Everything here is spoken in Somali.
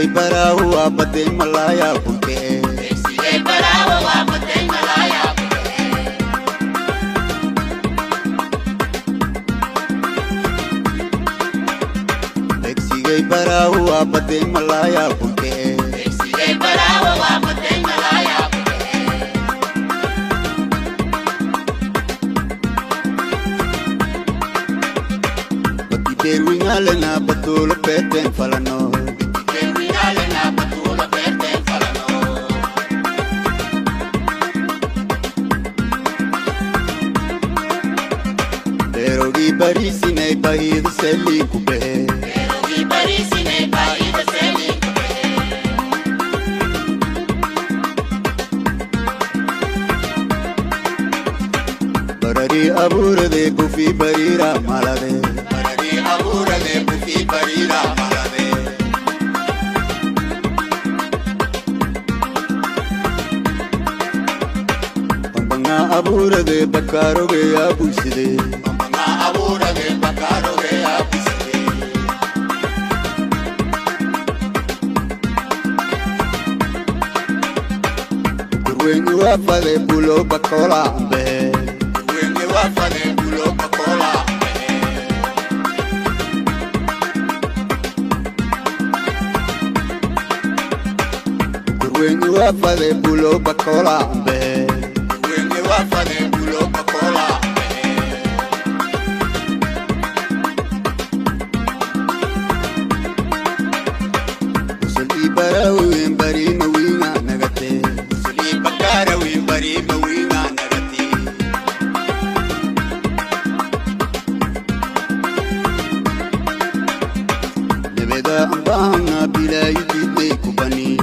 Degsigay barahu abate malaya bunte Degsigay barahu abate malaya bunte Degsigay barahu abate malaya bunte Degsigay barahu abate malaya bunte Pati derwingale na batula peten falano Derwingale na batula peten falano Derogi barisi nei bahid seli kube Derogi barisi nei bahid seli kube Barari abura de bufi barira malade Barari abura de bufi barira malade Pambanga abura de bakaro ge abuside Pambanga abura de bakaro ge abuside Kurwengu wafa de bulo bakola ambe Kurwengu wafa de bulo bakola ambe Kurwengu wafa de bulo bakola ambe Kurwengu wafa de bulo bakola ambe Usuli barahu bari mawinga nagate Usuli bakarahu bari mawinga nagate Nebeda ambahanga bila yudide kubani